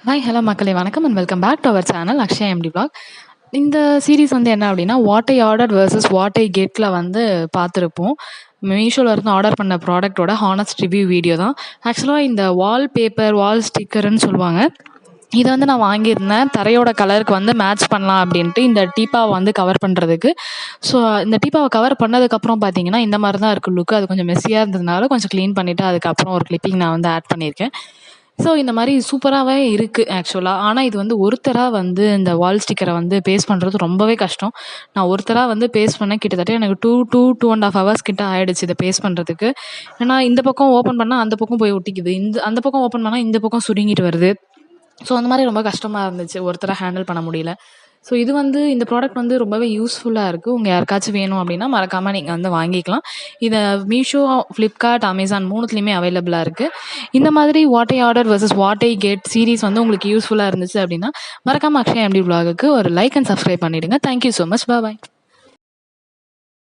Hi hello மக்களே வணக்கம் and welcome back to our channel Akshaya MD vlog. இந்த series வந்து என்ன அப்படின்னா what I order versus what I கெட்டில் வந்து பார்த்துருப்போம். மீஷோவில் இருந்து ஆர்டர் பண்ண ப்ராடக்ட்டோட ஹானஸ்ட் ரிவ்யூ வீடியோ தான். ஆக்சுவலாக இந்த வால் பேப்பர் வால் ஸ்டிக்கர்னு சொல்லுவாங்க. இதை வந்து நான் வாங்கியிருந்தேன் தரையோட கலருக்கு வந்து மேட்ச் பண்ணலாம் அப்படின்ட்டு இந்த டீப்பாவை வந்து கவர் பண்ணுறதுக்கு. ஸோ இந்த டீப்பாவை கவர் பண்ணதுக்கப்புறம் பார்த்தீங்கன்னா இந்த மாதிரி தான் இருக்குது லுக்கு. அது கொஞ்சம் மெஸ்ஸியாக இருந்ததுனால கொஞ்சம் க்ளீன் பண்ணிவிட்டு அதுக்கப்புறம் ஒரு கிளிப்பிங் நான் வந்து ஆட் பண்ணியிருக்கேன். ஸோ இந்த மாதிரி சூப்பராகவே இருக்குது ஆக்சுவலாக. ஆனால் இது வந்து ஒருத்தராக வந்து இந்த வால் ஸ்டிக்கரை வந்து பேஸ்ட் பண்ணுறது ரொம்பவே கஷ்டம். நான் ஒருத்தராக வந்து பேஸ்ட் பண்ண கிட்டத்தட்ட எனக்கு 2.5 ஹவர்ஸ் கிட்ட ஆகிடுச்சு இதை பேஸ்ட் பண்ணுறதுக்கு. ஏன்னா இந்த பக்கம் ஓப்பன் பண்ணால் அந்த பக்கம் போய் ஒட்டிக்குது, அந்த பக்கம் ஓப்பன் பண்ணால் இந்த பக்கம் சுருங்கிட்டு வருது. ஸோ அந்த மாதிரி ரொம்ப கஷ்டமாக இருந்துச்சு, ஒருத்தராக ஹேண்டில் பண்ண முடியல. ஸோ இது வந்து இந்த ப்ராடக்ட் வந்து ரொம்பவே யூஸ்ஃபுல்லாக இருக்குது. உங்கள் யாருக்காச்சும் வேணும் அப்படின்னா மறக்காமல் நீங்கள் வந்து வாங்கிக்கலாம். இதை மீஷோ, ஃப்ளிப்கார்ட், அமேசான் மூணுத்துலேயுமே அவைலபிளாக இருக்குது. இந்த மாதிரி what I order versus what I get series வந்து உங்களுக்கு யூஸ்ஃபுல்லாக இருந்துச்சு அப்படின்னா மறக்காமல் அக்ஷயா எம்டி vlogக்கு ஒரு லைக் அண்ட் சப்ஸ்கிரைப் பண்ணிவிடுங்க. Thank you so much. பாய்.